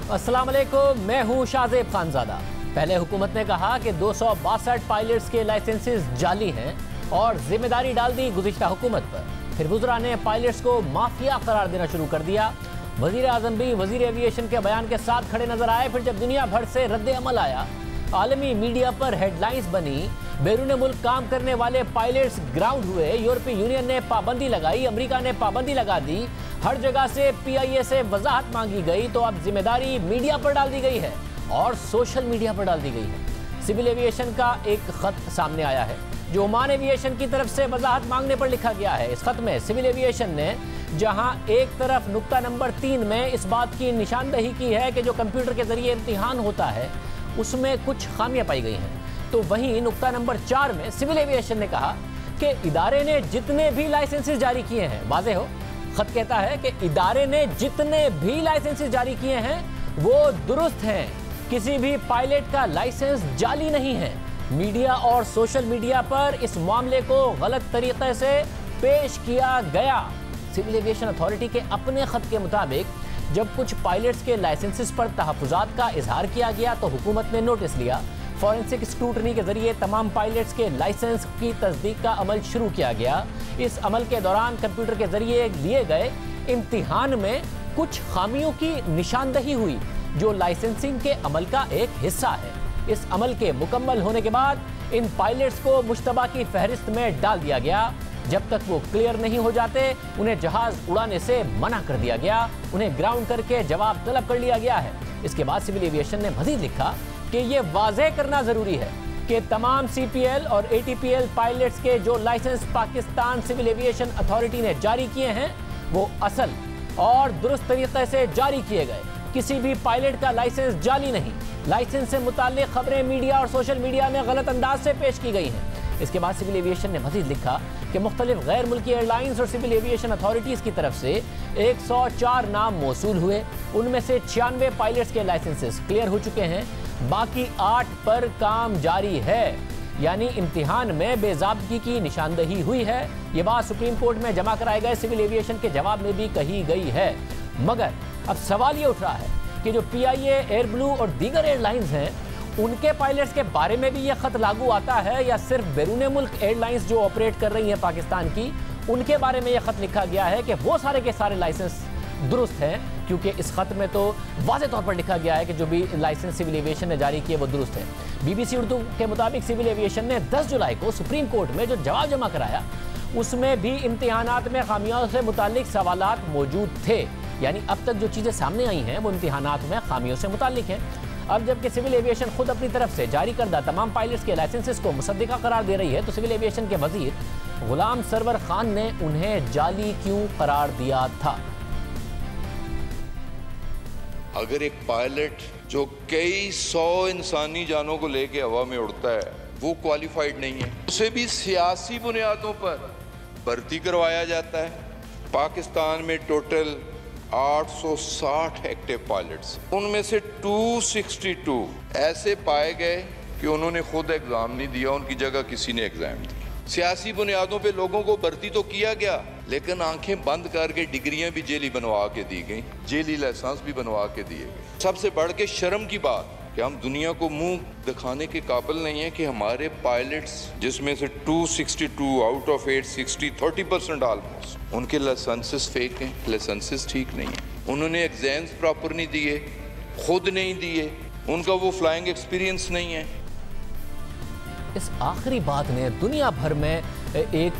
अस्सलाम वालेकुम, मैं हूं शाहजेब खानजादा। पहले हुकूमत ने कहा कि 262 पायलट्स के लाइसेंसेस जाली हैं और जिम्मेदारी डाल दी गुज़िश्ता हुकूमत पर। फिर वुज़रा ने पायलट्स को माफिया करार देना शुरू कर दिया। वज़ीर आज़म भी वज़ीर एविएशन के बयान के साथ खड़े नजर आए। फिर जब दुनिया भर से रद्द अमल आया, आलमी मीडिया पर हेडलाइंस बनी, बैरून मुल्क काम करने वाले पायलट्स ग्राउंड हुए, यूरोपीय यूनियन ने पाबंदी लगाई, अमेरिका ने पाबंदी लगा दी, हर जगह से PIA से वजाहत मांगी गई, तो अब जिम्मेदारी मीडिया पर डाल दी गई है और सोशल मीडिया पर डाल दी गई है। सिविल एविएशन का एक खत सामने आया है जो ओमान एविएशन की तरफ से वजाहत मांगने पर लिखा गया है। इस खत में सिविल एविएशन ने जहां एक तरफ नुक्ता नंबर 3 में इस बात की निशानदही की है कि जो कंप्यूटर के जरिए इम्तिहान होता है उसमें कुछ खामियां पाई गई हैं, तो वहीं नुक्ता नंबर 4 में सिविल एविएशन ने कहा कि इदारे ने जितने भी लाइसेंसेस जारी किए हैं, वाज़ेह हो, खत कहता है कि इदारे ने जितने भी लाइसेंसेस जारी किए हैं वो दुरुस्त हैं, किसी भी पायलट का लाइसेंस जाली नहीं है। मीडिया और सोशल मीडिया पर इस मामले को गलत तरीके से पेश किया गया। सिविल एविएशन अथॉरिटी के अपने खत के मुताबिक जब कुछ पायलट्स के लाइसेंसेस पर तहफ़्फ़ुज़ात का इजहार किया गया तो हुकूमत ने नोटिस लिया। फॉरेंसिक स्क्रूटनी के जरिए तमाम पायलट्स के लाइसेंस की तस्दीक का अमल शुरू किया गया। इस अमल के दौरान कंप्यूटर के जरिए लिए गए इम्तिहान में कुछ खामियों की निशानदही हुई जो लाइसेंसिंग के अमल का एक हिस्सा है। इस अमल के मुकम्मल होने के बाद इन पायलट्स को मुश्तबा की फहरिस्त में डाल दिया गया। जब तक वो क्लियर नहीं हो जाते उन्हें जहाज उड़ाने से मना कर दिया गया, उन्हें ग्राउंड करके जवाब तलब कर लिया गया है। इसके बाद सिविल एविएशन ने मजीद लिखा कि ये वाज़ेह करना ज़रूरी है कि तमाम CPL और ATPL पायलट्स के जो licence Pakistan civil aviation authority ने जारी किए हैं वो असल और दुरुस्त तरीके से जारी किए गए। किसी भी पायलट का लाइसेंस जाली नहीं। लाइसेंस से मुताल्लिक खबरें मीडिया और सोशल मीडिया में गलत अंदाज से पेश की गई हैं। इसके बाद सिविल एविएशन ने मजीद लिखा कि मुख्तलिफ गैर मुल्की एयरलाइंस और सिविल एविएशन अथॉरिटीज़ की तरफ से 104 नाम मौसूल हुए। उनमें से 96 पायलट्स के लाइसेंसेस क्लियर हो चुके हैं, बाकी 8 पर काम जारी है, यानी इम्तिहान में बेज़ाब्तगी की निशानदही हुई है। ये बात सुप्रीम कोर्ट में जमा कराए गए सिविल एविएशन के जवाब में भी कही गई है। मगर अब सवाल ये उठ रहा है कि जो PIA, एयर ब्लू और दीगर एयरलाइंस हैं उनके पायलट्स के बारे में भी ये खत लागू आता है या सिर्फ बैरून मुल्क एयरलाइंस जो ऑपरेट कर रही हैं पाकिस्तान की उनके बारे में यह खत लिखा गया है कि वो सारे के सारे लाइसेंस दुरुस्त हैं, क्योंकि इस खत में तो वाज़े तौर पर लिखा गया है कि जो भी लाइसेंस सिविल एविएशन ने जारी किए वो दुरुस्त है। BBC उर्दू के मुताबिक सिविल एविएशन ने 10 जुलाई को सुप्रीम कोर्ट में जो जवाब जमा कराया उसमें भी इम्तिहानात में खामियों से मुताल्लिक सवालात मौजूद थे, यानी अब तक जो चीज़ें सामने आई हैं वो इम्तिहानात में खामियों से मुताल्लिक हैं। अब जबकि सिविल एविएशन खुद अपनी तरफ से जारी करदा तमाम पायलट्स के लाइसेंसेस को मुसद्दिका करार दे रही है, तो सिविल एविएशन के वजीर गुलाम सरवर खान ने उन्हें जाली क्यों करार दिया था? अगर एक पायलट जो कई 100 इंसानी जानों को लेकर हवा में उड़ता है वो क्वालिफाइड नहीं है, उसे भी सियासी बुनियादों पर भर्ती करवाया जाता है। पाकिस्तान में टोटल 860 एक्टिव पायलट्स, उनमें से 262 ऐसे पाए गए कि उन्होंने खुद एग्जाम नहीं दिया, उनकी जगह किसी ने एग्जाम दिया। सियासी बुनियादों पे लोगों को भर्ती तो किया गया, लेकिन आंखें बंद करके डिग्रियां भी जेली बनवा के दी गई, जेली लाइसेंस भी बनवा के दिए गए। सबसे बढ़ के शर्म की बात कि हम दुनिया को मुंह दिखाने के काबिल नहीं है कि हमारे पायलट्स जिसमें से 262 आउट ऑफ 860 30% ऑलमोस्ट उनके लाइसेंसेस फेक हैं, लाइसेंसेस ठीक नहीं है, उन्होंने एग्जाम्स प्रॉपर नहीं दिए, खुद नहीं दिए, उनका वो फ्लाइंग एक्सपीरियंस नहीं है। इस आखिरी बात ने दुनिया भर में एक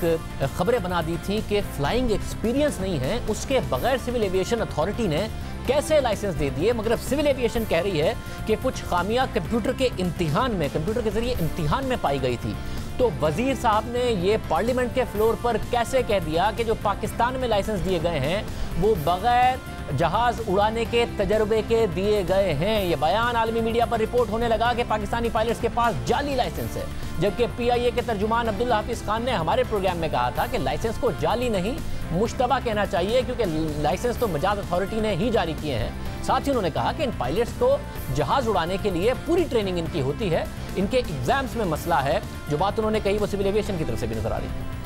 खबरें बना दी थी कि फ्लाइंग एक्सपीरियंस नहीं है, उसके बगैर सिविल एविएशन अथॉरिटी ने कैसे लाइसेंस दे दिए। मगर अब सिविल एविएशन कह रही है कि कुछ खामियां कंप्यूटर के इम्तिहान में, कंप्यूटर के जरिए इम्तिहान में पाई गई थी। तो वजीर साहब ने ये पार्लियामेंट के फ्लोर पर कैसे कह दिया कि जो पाकिस्तान में लाइसेंस दिए गए हैं वो बगैर जहाज उड़ाने के तजर्बे के दिए गए हैं? ये बयान आलमी मीडिया पर रिपोर्ट होने लगा कि पाकिस्तानी पायलट्स के पास जाली लाइसेंस है, जबकि PIA के तर्जुमान अब्दुल्ला हाफिज खान ने हमारे प्रोग्राम में कहा था कि लाइसेंस को जाली नहीं मुश्तबा कहना चाहिए, क्योंकि लाइसेंस तो मजाज अथॉरिटी ने ही जारी किए हैं। साथ ही उन्होंने कहा कि इन पायलट्स को जहाज उड़ाने के लिए पूरी ट्रेनिंग इनकी होती है, इनके एग्जाम्स में मसला है। जो बात उन्होंने कही वो सिविल एविएशन की तरफ से भी नजर आ रही है।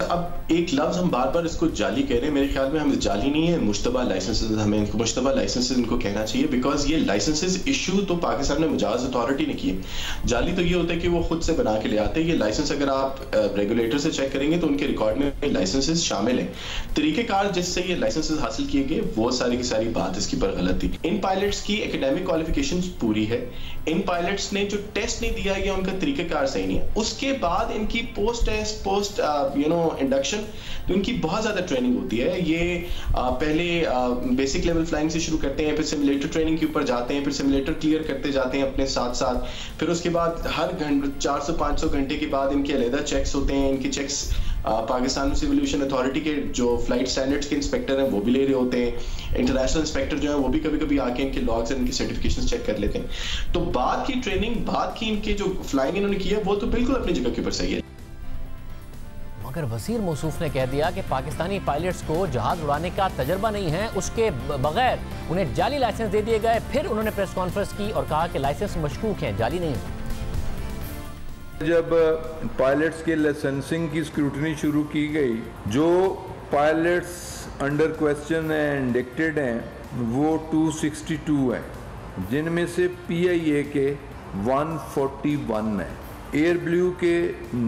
अब एक लफ्ज हम बार बार इसको जाली कह रहे हैं, मेरे ख्याल में हम जाली नहीं है, मुश्तबा लाइसेंसेस, हमें इनको मुश्तबा लाइसेंसेस इनको कहना चाहिए, बिकॉज ये लाइसेंसेस इशू तो पाकिस्तान में मुजाज अथॉरिटी ने किए। जाली तो ये होता है कि वो खुद से बना के ले आते हैं। ये लाइसेंस अगर आप रेगुलेटर से चेक करेंगे तो उनके रिकॉर्ड में लाइसेंसेस शामिल हैं। तरीकेकार जिससे ये लाइसेंसेस हासिल किए गए वो सारी की सारी बात इसकी पर गलत थी। इन पायलट्स की एकेडमिक क्वालिफिकेशन पूरी है, इन पायलट्स ने जो टेस्ट नहीं दिया गया उनका तरीकेकार सही नहीं है। उसके बाद इनकी पोस्ट टेस्ट पोस्ट इंडक्शन तो इनकी बहुत ज्यादा ट्रेनिंग होती है। ये पहले बेसिक लेवल फ्लाइंग से शुरू करते हैं, फिर सिमुलेटर ट्रेनिंग के ऊपर जाते हैं, फिर सिमुलेटर क्लियर करते जाते हैं अपने साथ साथ, फिर उसके बाद हर घंटे 400-500 घंटे के बाद इनके अलहदा चेक्स होते हैं। इनके checks Pakistan civil aviation authority के जो फ्लाइट स्टैंडर्ड्स के इंस्पेक्टर हैं वो भी ले रहे होते हैं। इंटरनेशनल इंस्पेक्टर जो है वो भी कभी कभी आके इनके लॉग्स और इनकी सर्टिफिकेशन चेक कर लेते हैं। तो बाद की ट्रेनिंग, बाद की इनके जो फ्लाइंग इन्होंने किया वो तो बिल्कुल अपनी जगह के ऊपर सही है। मगर वजीर मौसूफ ने कह दिया कि पाकिस्तानी पायलट्स को जहाज उड़ाने का तजर्बा नहीं है, उसके बगैर उन्हें जाली लाइसेंस दे दिए गए। फिर उन्होंने प्रेस कॉन्फ्रेंस की और कहा कि लाइसेंस मशकूक हैं, जाली नहीं है। जब पायलट्स के लाइसेंसिंग की स्क्रूटनी शुरू की गई, जो पायलट्स अंडर क्वेश्चन हैं, इंडिक्टेड हैं, वो 262 हैं, जिनमें से PIA के 141 हैं, एयर ब्लू के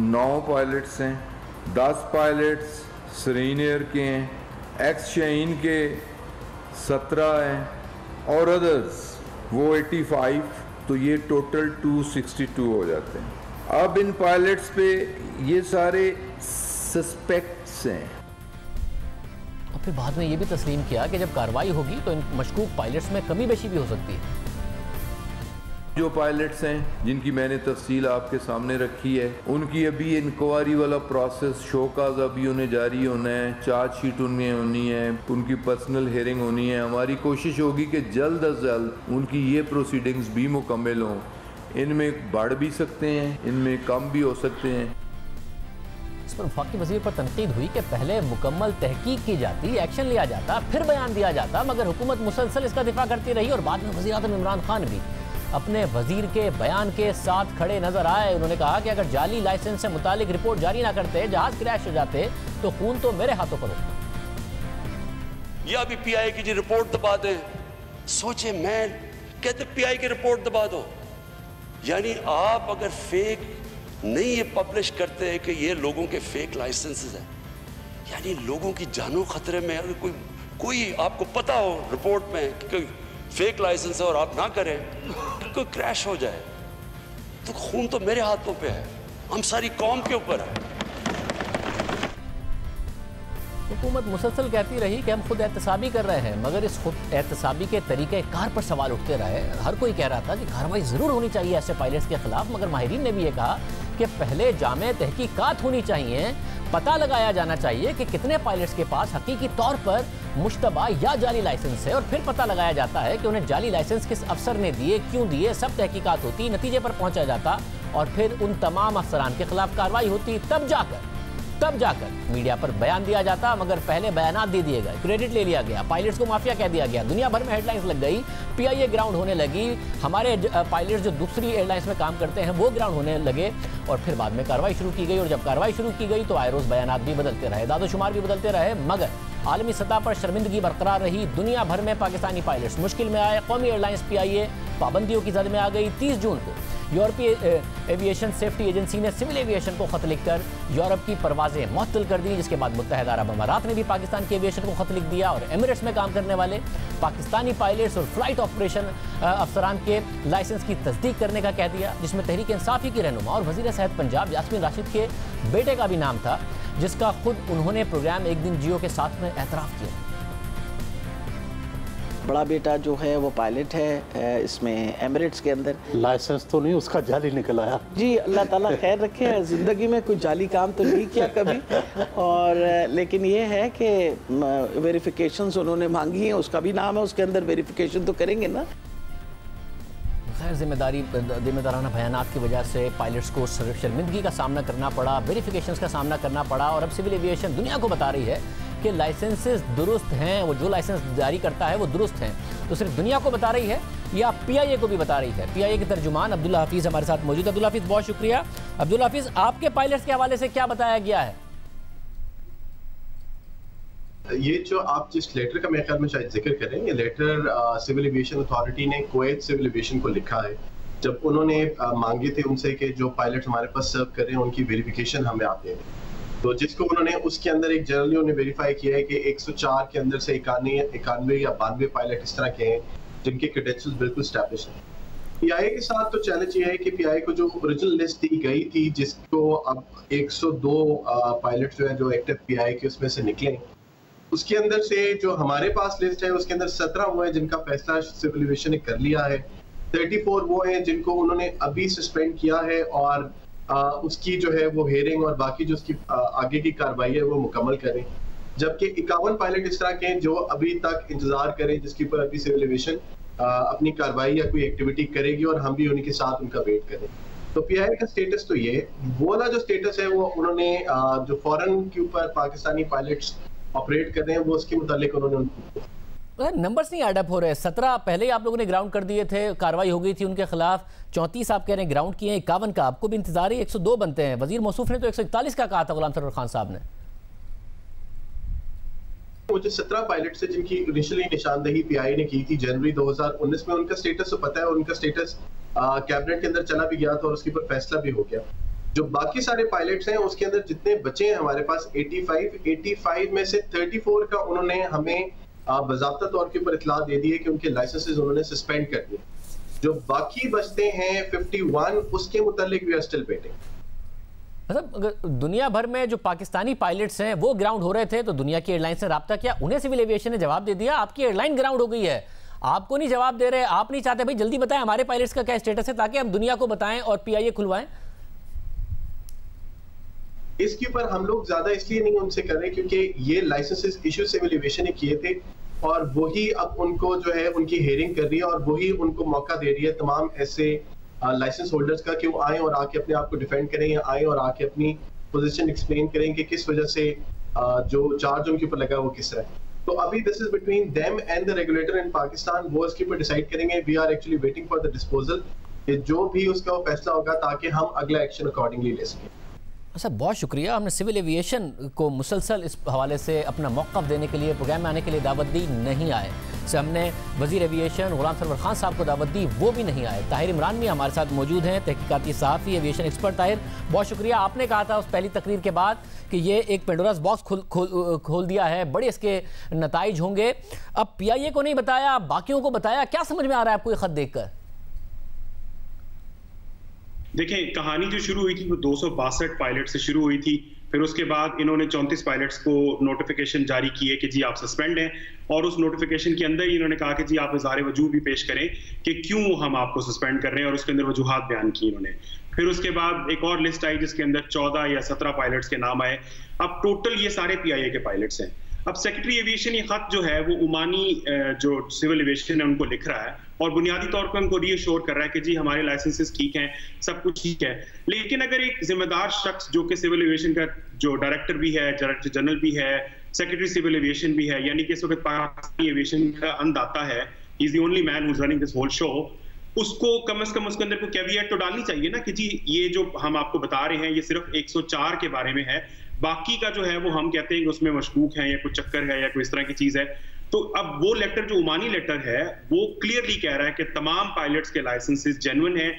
9 पायलट्स हैं, 10 पायलट्स सरीन एयर के हैं, एक्स शाहीन के 17 हैं और अदर्स वो 85, तो ये टोटल 262 हो जाते हैं। अब इन पायलट्स पे ये सारे सस्पेक्ट्स हैं। और फिर बाद में ये भी तस्लीम किया कि जब कार्रवाई होगी तो इन मशकूक पायलट्स में कमी बेशी भी हो सकती है। जो पायलट्स हैं जिनकी मैंने तफसील आपके सामने रखी है, उनकी अभी इंक्वायरी वाला प्रोसेस, शोकाज अभी उन्हें जारी होना है, चार्जशीट उनमें होनी है, उनकी पर्सनल हियरिंग होनी है। हमारी कोशिश होगी कि जल्द अज जल्द उनकी ये प्रोसीडिंग्स भी मुकम्मल हों। इनमें बढ़ भी सकते हैं, इनमें कम भी हो सकते हैं। इस पर वफाकी वजीर पर तनकीद हुई कि पहले मुकम्मल तहकीक की जाती, एक्शन लिया जाता, फिर बयान दिया जाता, मगर हुकूमत मुसलसल इसका दिफा करती रही और बाद में वज़ीर आज़म इमरान खान भी अपने वजीर के बयान के साथ खड़े नजर आए। उन्होंने कहा कि अगर जाली लाइसेंस से मुतालिक रिपोर्ट जारी ना करते, जहाज क्रैश हो जाते, तो खून तो मेरे हाथों पर होता। या भी PI की जी रिपोर्ट दबा दें, सोचे मैं कहते PI की रिपोर्ट दबा दो, यानी आप अगर फेक नहीं ये पब्लिश करते हैं कि ये लोगों के फेक लाइसेंसेस हैं, यानी लोगों की जानो खतरे में। अगर कोई आपको पता हो रिपोर्ट में कि कोई फेक लाइसेंस है और आप ना करें, कोई क्रैश हो जाए, तो खून तो मेरे हाथों पे है, हम सारी कौम के ऊपर है। हुकूमत मुसलसल कहती रही कि हम खुद एहतसाबी कर रहे हैं, मगर इस खुद एहतसाबी के तरीके कार पर सवाल उठते रहे। हर कोई कह रहा था कि कार्रवाई जरूर होनी चाहिए ऐसे पायलट्स के खिलाफ, मगर माहिरीन ने भी ये कहा कि पहले जामे तहकीकात होनी चाहिए, पता लगाया जाना चाहिए कि कितने पायलट्स के पास हकीकी तौर पर मुश्तबा या जाली लाइसेंस है, और फिर पता लगाया जाता है कि उन्हें जाली लाइसेंस किस अफसर ने दिए, क्यों दिए, सब तहकीकात होती, नतीजे पर पहुंचा जाता और फिर उन तमाम अफसरान के खिलाफ कार्रवाई होती। तब जाकर मीडिया पर बयान दिया जाता, मगर पहले बयानात दे दिए गए, क्रेडिट ले लिया गया, पायलट्स को माफिया कह दिया गया, दुनिया भर में हेडलाइंस लग गई, PIA ग्राउंड होने लगी, हमारे पायलट्स जो दूसरी एयरलाइंस में काम करते हैं वो ग्राउंड होने लगे, और फिर बाद में कार्रवाई शुरू की गई। और जब कार्रवाई शुरू की गई तो आए रोज बयानात भी बदलते रहे, दादोशुमार भी बदलते रहे, मगर आलमी सतह पर शर्मिंदगी बरकरार रही। दुनिया भर में पाकिस्तानी पायलट्स मुश्किल में आए। कौमी एयरलाइंस PIA पाबंदियों की जद में आ गई। 30 जून को यूरोपीय एविएशन सेफ्टी एजेंसी ने सिविल एविएशन को खत लिखकर यूरोप की परवाजें मुअत्तल कर दी, जिसके बाद मुत्तहिदा अरब अमारात ने भी पाकिस्तान के एविएशन को खत लिख दिया और एमिरेट्स में काम करने वाले पाकिस्तानी पायलट्स और फ्लाइट ऑपरेशन अफसरान के लाइसेंस की तस्दीक करने का कह दिया, जिसमें तहरीक इंसाफी की रहनुमा और वज़ीर सेहत पंजाब यास्मीन राशिद के बेटे का भी नाम था, जिसका खुद उन्होंने प्रोग्राम एक दिन जियो के साथ में एतराफ़ किया। बड़ा बेटा जो है वो पायलट है इसमें एमिरेट्स के अंदर। लाइसेंस तो नहीं, उसका जाली निकल आया। जी अल्लाह ताला खैर रखे, ज़िंदगी में कोई जाली काम तो नहीं किया कभी, और लेकिन ये है कि वेरिफिकेशंस उन्होंने मांगी हैं, उसका भी नाम है, उसके अंदर वेरिफिकेशन तो करेंगे ना। खैर जिम्मेदाराना बयानात की वजह से पायलट्स को शर्मिंदगी का सामना करना पड़ा, वेरिफिकेशंस का सामना करना पड़ा, और अब सिविल एविएशन दुनिया को बता रही है कि लाइसेंसेस दुरुस्त हैं, वो जो लाइसेंस जारी करता है वो दुरुस्त हैं। तो सिर्फ दुनिया को बता रही है या PIA को भी बता रही है? PIA के तर्जुमान अब्दुल्ला हफीज़ हमारे साथ मौजूद है। अब्दुल्ला हफीज़ बहुत शुक्रिया। अब्दुल्ला हफीज़, आपके पायलट्स के हवाले से क्या बताया गया है? ये जो आप जिस लेटर का मेरे ख्याल में शायद जिक्र करें, ये लेटर सिविल एविएशन अथॉरिटी ने कुवैत सिविल एविएशन को लिखा है जब उन्होंने मांगे थे उनसे कि जो पायलट हमारे पास सर्व कर रहे हैं उनकी वेरिफिकेशन हमें आते हैं, तो जिसको उन्होंने उसके अंदर एक जनरली उन्होंने वेरीफाई किया है कि 104 के अंदर से 91 या 92 पायलट इस तरह के हैं जिनके क्रेडेंशियल्स बिल्कुल स्टैब्लिश हैं। पीआईए के साथ तो चैलेंज ये है कि पीआईए को जो ओरिजिनल लिस्ट दी गई थी जिसको अब 102 पायलट जो है जो एक्टिव पीआईए के उसमें से निकले, उसके अंदर से जो हमारे पास लिस्ट है उसके अंदर 17 वो है जिनका फैसला सिविल एविएशन ने कर लिया है, 34 वो हैं जिनको उन्होंने अभी सस्पेंड किया है और उसकी जो है वो हेयरिंग और बाकी जो उसकी आगे की कार्रवाई है वो मुकम्मल करें, जबकि 51 पायलट इस तरह के हैं जो अभी तक इंतजार करें जिसके ऊपर अभी सिविल एविएशन अपनी कार्रवाई या कोई एक्टिविटी करेगी और हम भी उनके साथ उनका वेट करें। तो पीआईए का स्टेटस तो ये वो वाला जो स्टेटस है वो उन्होंने जो फॉरेन के ऊपर पाकिस्तानी पायलट्स ऑपरेट कर रहे हैं वो उसके मुतालिक उन्होंने नंबर्स नहीं एड अप हो रहे। 17 पहले ही आप लोगों ने ग्राउंड कर दिए थे, कार्रवाई हो गई थी उनके खिलाफ, 34 आप कह रहे हैं ग्राउंड किए हैं, 51 का आपको भी इंतजार है, 102 बनते हैं। वजीर मौसूफ ने तो 141 का कहा था गुलाम सरवर खान साहब ने। वो जो 17 पायलट से जिनकी इनिशियली निशानदेही पीआईए ने की थी जनवरी 2019 में, उनका स्टेटस तो पता है, उनका स्टेटस कैबिनेट के अंदर चला भी गया था और उसके ऊपर फैसला भी हो गया। जो बाकी सारे पायलट्स हैं उसके अंदर जितने बचे हैं हमारे पास 85 में से 34 का उन्होंने हमें बाज़ाब्ता तौर के ऊपर इतला दे दी है कि उनके लाइसेंसेस उन्होंने सस्पेंड कर दिए। जो बाकी बचते हैं 51 उसके मुतालिक वी आर स्टिल वेटिंग। मतलब दुनिया भर में जो पाकिस्तानी पायलट्स हैं वो ग्राउंड हो रहे थे तो दुनिया की एयरलाइन से रब्ता किया, उन्हें सिविल एविएशन ने जवाब दे दिया आपकी एयरलाइन ग्राउंड हो गई है, आपको नहीं जवाब दे रहे, आप नहीं चाहते भाई जल्दी बताएं हमारे पायलट्स का क्या स्टेटस है ताकि हम दुनिया को बताएं और पीआईए खुलवाएं। इसके ऊपर हम लोग ज्यादा इसलिए नहीं उनसे कर रहे क्योंकि ये लाइसेंसेस इशू सिविल एविएशन ने किए थे और वही अब उनको जो है उनकी हेयरिंग कर रही है और वही उनको मौका दे रही है तमाम ऐसे लाइसेंस होल्डर्स का कि वो आए और आके अपने आप को डिफेंड करें या आए और आके अपनी पोजीशन एक्सप्लेन करें कि किस वजह से जो चार्ज उनके ऊपर लगा वो किस है। तो अभी this is between them and the regulator in Pakistan, वो इसके ऊपर डिसाइड करेंगे। We are actually waiting for the disposal, जो भी उसका वो फैसला होगा ताकि हम अगला एक्शन अकॉर्डिंगली ले सकें। अच्छा, बहुत शुक्रिया। हमने सिविल एविएशन को मुसलसल इस हवाले से अपना मौक़िफ़ देने के लिए, प्रोग्राम में आने के लिए दावत दी, नहीं आए। से हमने वज़ीर एविएशन गुलाम सरवर खान साहब को दावत दी, वो भी नहीं आए। ताहिर इमरान भी हमारे साथ मौजूद हैं, तहकीकाती सहाफ़ी, एविएशन एक्सपर्ट। ताहिर, बहुत शुक्रिया। आपने कहा था उस पहली तकरीर के बाद कि ये एक पेंडोरास बॉक्स खोल दिया है, बड़े इसके नताइज होंगे। अब पीआईए को नहीं बताया, बाकियों को बताया, क्या समझ में आ रहा है आपको ये ख़त देखकर? देखिए, कहानी जो शुरू हुई थी वो 262 पायलट से शुरू हुई थी। फिर उसके बाद इन्होंने 34 पायलट्स को नोटिफिकेशन जारी किए कि जी आप सस्पेंड हैं, और उस नोटिफिकेशन के अंदर ही इन्होंने कहा कि जी आप इज़हार वजूह भी पेश करें कि क्यों हम आपको सस्पेंड कर रहे हैं, और उसके अंदर वजूहात बयान की इन्होंने। फिर उसके बाद एक और लिस्ट आई जिसके अंदर 14 या 17 पायलट्स के नाम आए। अब टोटल ये सारे पीआईए के पायलट्स हैं। अब सेक्रेटरी एविएशन ये खत जो है वो ओमानी जो सिविल एविएशन है उनको लिख रहा है और बुनियादी तौर पर उनको रीअश्योर कर रहा है कि जी हमारे लाइसेंसेस ठीक हैं, सब कुछ ठीक है। लेकिन अगर एक जिम्मेदार शख्स जो कि सिविल एविएशन का जो डायरेक्टर भी है, डायरेक्टर जनरल भी है, सेक्रेटरी सिविल एविएशन भी है, यानी कि इस वक्त पाकिस्तानी एविएशन का अन्नदाता है, he is the only man who is running this whole show, उसको कम से कम उसके अंदर कोई कैविएट तो डालनी चाहिए ना कि जी ये जो हम आपको बता रहे हैं ये सिर्फ 104 के बारे में है, बाकी का जो है वो हम कहते हैं कि उसमें मशकूक है या कोई चक्कर है या कोई इस तरह की चीज है। तो अब वो लेटर जो ओमानी लेटर है वो क्लियरली कह रहा है कि तमाम पायलट्स के लाइसेंसेस जेन्युइन है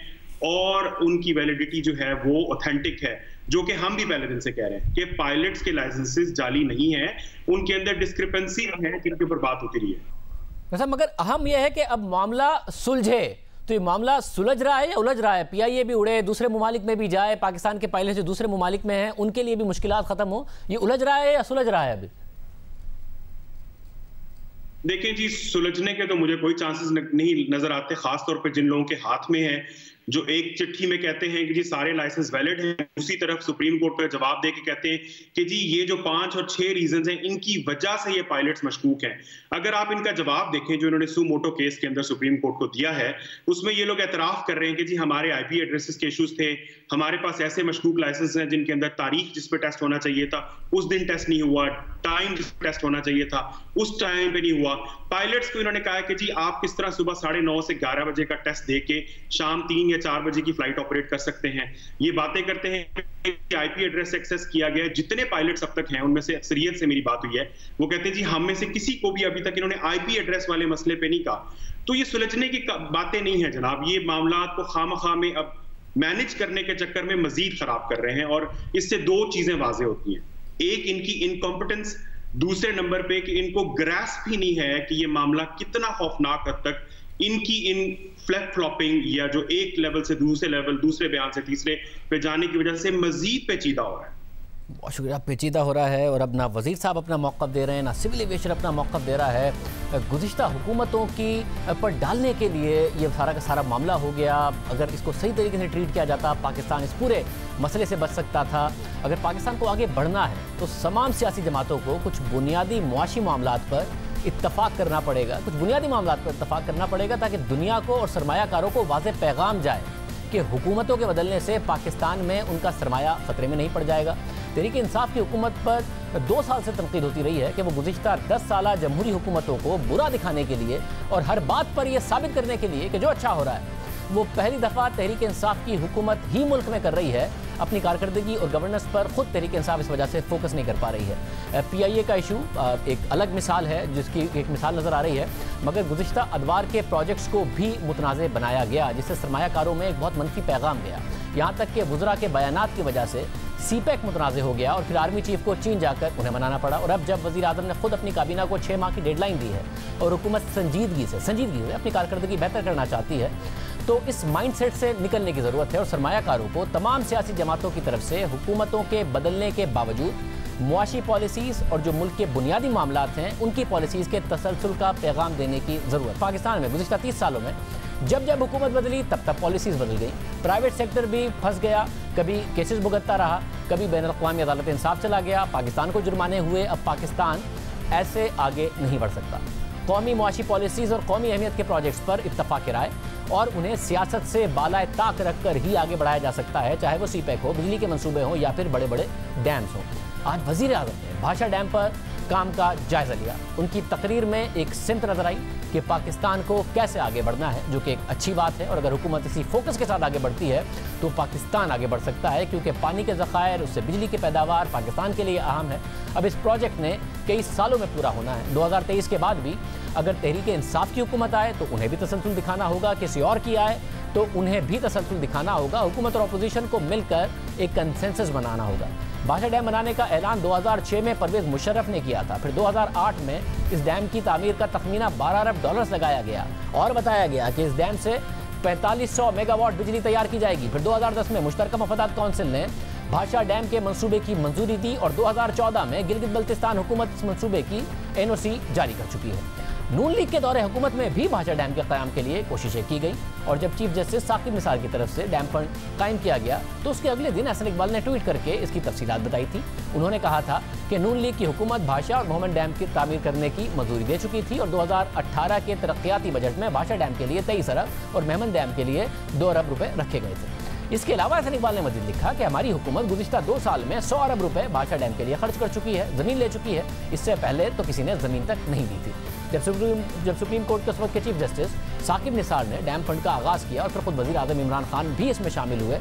और उनकी वैलिडिटी जो है वो ऑथेंटिक है, जो कि हम भी पहले दिन से कह रहे हैं कि पायलट्स के लाइसेंसेस जाली नहीं है, उनके अंदर डिस्क्रिपेंसी है जिनके ऊपर बात होती रही है। मगर अहम यह है कि अब मामला सुलझे, तो ये मामला सुलझ रहा है या उलझ रहा है? पीआईए भी उड़े, दूसरे ममालिक में भी जाए, पाकिस्तान के पायलट जो दूसरे ममालिक में हैं उनके लिए भी मुश्किलात खत्म हो, ये उलझ रहा है या सुलझ रहा है? अभी देखें जी, सुलझने के तो मुझे कोई चांसेस नहीं नजर आते, खासतौर पर जिन लोगों के हाथ में है, जो एक चिट्ठी में कहते हैं कि जी सारे लाइसेंस वैलिड हैं, दूसरी तरफ सुप्रीम कोर्ट का जवाब दे के कहते हैं कि जी ये जो 5 और 6 रीजंस हैं इनकी वजह से ये पायलट्स मशकूक हैं। अगर आप इनका जवाब देखें जो इन्होंने सुमोटो केस के अंदर सुप्रीम कोर्ट को दिया है, उसमें ये लोग एतराफ कर रहे हैं कि जी हमारे आईपी एड्रेसेस के इश्यूज थे, हमारे पास ऐसे मशकूक लाइसेंस हैं जिनके अंदर तारीख जिस पर टेस्ट होना चाहिए था उस दिन टेस्ट नहीं हुआ, टाइम टेस्ट होना चाहिए था उस टाइम पे नहीं हुआ। पायलट्स को इन्होंने कहा कि जी आप किस तरह सुबह 9:30 से 11 बजे का टेस्ट देके शाम 3 या 4 बजे की फ्लाइट ऑपरेट कर सकते हैं। ये बातें करते हैं कि आईपी एड्रेस एक्सेस किया गया। जितने पायलट्स अब तक हैं उनमें से अक्सरियत से मेरी बात हुई है, वो कहते हैं जी हम में से किसी को भी अभी तक इन्होंने आईपी एड्रेस वाले मसले पे नहीं कहा। तो ये सुलझने की बातें नहीं है जनाब, ये मामलात को खामखा में अब मैनेज करने के चक्कर में मजीद खराब कर रहे हैं। और इससे दो चीजें वाजे होती हैं, एक इनकी इनकॉम्पिटेंस, दूसरे नंबर पे कि इनको ग्रास्प ही नहीं है कि ये मामला कितना खौफनाक हद तक इनकी इन फ्लैप फ्लॉपिंग या जो एक लेवल से दूसरे लेवल, दूसरे बयान से तीसरे पे जाने की वजह से मजीद पेचीदा हो रहा है। बहुत शुक्रिया। पेचीदा हो रहा है और अब ना वज़ीर साहब अपना मौक़िफ़ दे रहे हैं, ना सिविल एविएशन अपना मौक़िफ़ दे रहा है। गुज़िश्ता हुकूमतों की पर डालने के लिए ये सारा का सारा मामला हो गया। अगर इसको सही तरीके से ट्रीट किया जाता पाकिस्तान इस पूरे मसले से बच सकता था। अगर पाकिस्तान को आगे बढ़ना है तो तमाम सियासी जमातों को कुछ बुनियादी मुआशी मामलात पर इत्तफाक करना पड़ेगा, कुछ बुनियादी मामलात पर इत्तफाक करना पड़ेगा ताकि दुनिया को और सरमायाकारों को वाज़ेह पैगाम जाए कि हुकूमतों के बदलने से पाकिस्तान में उनका सरमाया ख़तरे में नहीं पड़ जाएगा। तहरीक इंसाफ की हुकूमत पर 2 साल से तनकीद होती रही है कि वो गुज़िश्ता 10 साल जमहूरी हुकूमतों को बुरा दिखाने के लिए और हर बात पर यह साबित करने के लिए कि जो अच्छा हो रहा है वो पहली दफ़ा तहरीक इंसाफ की हुकूमत ही मुल्क में कर रही है। अपनी कारकर्दगी और गवर्नेंस पर खुद तहरीक इंसाफ इस वजह से फोकस नहीं कर पा रही है। PIA का इशू एक अलग मिसाल है जिसकी एक मिसाल नज़र आ रही है, मगर गुज़िश्ता अदवार के प्रोजेक्ट्स को भी मुतनाज़ बनाया गया जिससे सरमायाकारों में एक बहुत मनफी पैगाम गया। यहाँ तक कि वुज़रा के बयानात की वजह से CPEC मुतनाज़ हो गया और फिर आर्मी चीफ को चीन जाकर उन्हें मनाना पड़ा। और अब जब वज़ीर आज़म ने खुद अपनी काबीना को 6 माह की डेडलाइन दी है और हुकूमत संजीदगी से अपनी कारकर्दगी बेहतर करना चाहती है तो इस माइंडसेट से निकलने की ज़रूरत है। और सरमायाकारों को तमाम सियासी जमातों की तरफ से हुकूमतों के बदलने के बावजूद मुआशी पॉलिसीज़ और जो मुल्क के बुनियादी मामलात हैं उनकी पॉलिसीज़ के तसलसल का पैगाम देने की ज़रूरत। पाकिस्तान में गुज़िश्ता 30 सालों में जब जब हुकूमत बदली तब तब पॉलिसीज़ बदल गई, प्राइवेट सेक्टर भी फंस गया, कभी केसेस भुगतता रहा, कभी बैन अक़वामी अदालत इंसाफ चला गया, पाकिस्तान को जुर्माने हुए। अब पाकिस्तान ऐसे आगे नहीं बढ़ सकता। कौमी मुआशी पॉलिसीज़ और कौमी अहमियत के प्रोजेक्ट्स पर इत्तफाक़ राय और उन्हें सियासत से बालाए ताक रख कर ही आगे बढ़ाया जा सकता है, चाहे वो CPEC हो, बिजली के मंसूबे हों या फिर बड़े बड़े डैम्स हों। आज वज़ीर आज़म ने भाषा डैम पर काम का जायज़ा लिया। उनकी तकरीर में एक सिमत नजर आई कि पाकिस्तान को कैसे आगे बढ़ना है, जो कि एक अच्छी बात है। और अगर हुकूमत इसी फोकस के साथ आगे बढ़ती है तो पाकिस्तान आगे बढ़ सकता है, क्योंकि पानी के ज़खायर, उससे बिजली की पैदावार पाकिस्तान के लिए अहम है। अब इस प्रोजेक्ट ने कई सालों में पूरा होना है। 2023 के बाद भी अगर तहरीक इंसाफ की हुकूमत आए तो उन्हें भी तसलसल दिखाना होगा, किसी और की आए तो उन्हें भी तसलसल दिखाना होगा। हुकूमत और अपोजिशन को मिलकर एक कंसेंसस बनाना होगा। भाषा डैम बनाने का ऐलान 2006 में परवेज़ मुशर्रफ ने किया था। फिर 2008 में इस डैम की तामीर का तखमीना $12 अरब लगाया गया और बताया गया कि इस डैम से 4500 मेगावाट बिजली तैयार की जाएगी। फिर 2010 में मुश्तरका मफादात कौंसिल ने भाषा डैम के मंसूबे की मंजूरी दी और 2014 में गिलगित बल्तिस्तान हुकूमत इस मंसूबे की NOC जारी कर चुकी है। नून लीग के दौरे हुकूमत में भी भाषा डैम के क़याम के लिए कोशिशें की गई और जब चीफ जस्टिस साकिब निसार की तरफ से डैम फंड कायम किया गया तो उसके अगले दिन अहसन इकबाल ने ट्वीट करके इसकी तफसीलात बताई थी। उन्होंने कहा था कि नून लीग की हुकूमत भाषा और मोहम्मद डैम की तामीर करने की मंजूरी दे चुकी थी और 2018 के तरक्याती बजट में भाषा डैम के लिए 23 अरब और मेमन डैम के लिए 2 अरब रुपए रखे गए थे। इसके अलावा अहसन इकबाल ने मजीद लिखा कि हमारी हुकूमत गुज़िश्ता 2 साल में 100 अरब रुपए भाषा डैम के लिए खर्च कर चुकी है, ज़मीन ले चुकी है। इससे पहले तो किसी ने ज़मीन तक नहीं दी थी। जब सुप्रीम कोर्ट के उस वक्त के चीफ जस्टिस साकिब निसार ने डैम फंड का आगाज़ किया और फिर खुद वज़ीर आज़म इमरान खान भी इसमें शामिल हुए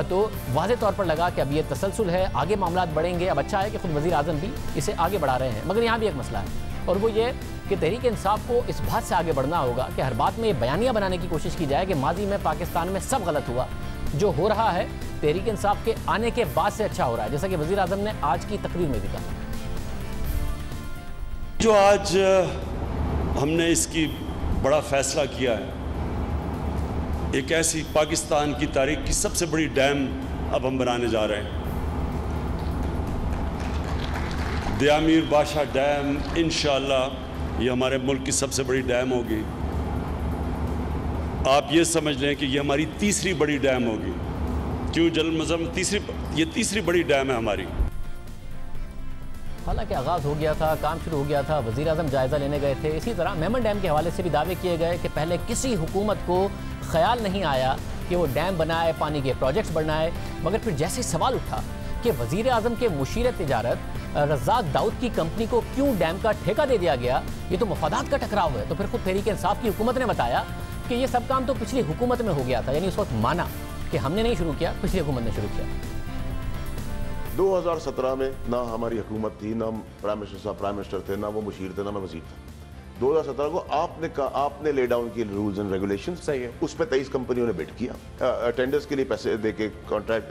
तो वाज़ेह तौर पर लगा कि अब ये तसलसल है, आगे मामलात बढ़ेंगे। अब अच्छा है कि खुद वज़ीर आज़म भी इसे आगे बढ़ा रहे हैं। मगर यहाँ भी एक मसला है और वो ये कि तहरीक इंसाफ को इस बात से आगे बढ़ना होगा कि हर बात में ये बयानियाँ बनाने की कोशिश की जाए कि माजी में पाकिस्तान में सब गलत हुआ, जो हो रहा है तहरीक इंसाफ के आने के बाद से अच्छा हो रहा है, जैसा कि वज़ीर आज़म ने आज की तकरीर में भी कहा। जो आज हमने इसकी बड़ा फैसला किया है, एक ऐसी पाकिस्तान की तारीख की सबसे बड़ी डैम अब हम बनाने जा रहे हैं। दयामीर बादशाह डैम इंशाअल्लाह ये हमारे मुल्क की सबसे बड़ी डैम होगी। आप ये समझ लें कि ये हमारी तीसरी बड़ी डैम होगी। क्यों जल मज़म ये तीसरी बड़ी डैम है हमारी। हालांकि आगाज़ हो गया था, काम शुरू हो गया था, वज़ीर आज़म जायज़ा लेने गए थे। इसी तरह मेमन डैम के हवाले से भी दावे किए गए कि पहले किसी हुकूमत को ख्याल नहीं आया कि वो डैम बनाए, पानी के प्रोजेक्ट्स बनाए। मगर फिर जैसे सवाल उठा कि वज़ीर आज़म के मुशीर तिजारत रज़ाक दाऊद की कंपनी को क्यों डैम का ठेका दे दिया गया, ये तो मफादात का टकराव है। तो फिर खुद तहरीक इंसाफ की हुकूमत ने बताया कि ये सब काम तो पिछली हुकूमत में हो गया था, यानी उस वक्त माना कि हमने नहीं शुरू किया, पिछली हुकूमत ने शुरू किया। 2017 में ना हमारी हुकूमत थी, ना प्राइम मिनिस्टर थे, ना वो मुशीर थे, ना मैं वज़ीर था। 2017 को आपने ले डाउन किए रूल्स एंड रेगुलेशन, सही है। उस पर 23 कंपनियों ने बिड किया, टेंडर्स के लिए पैसे देके कॉन्ट्रैक्ट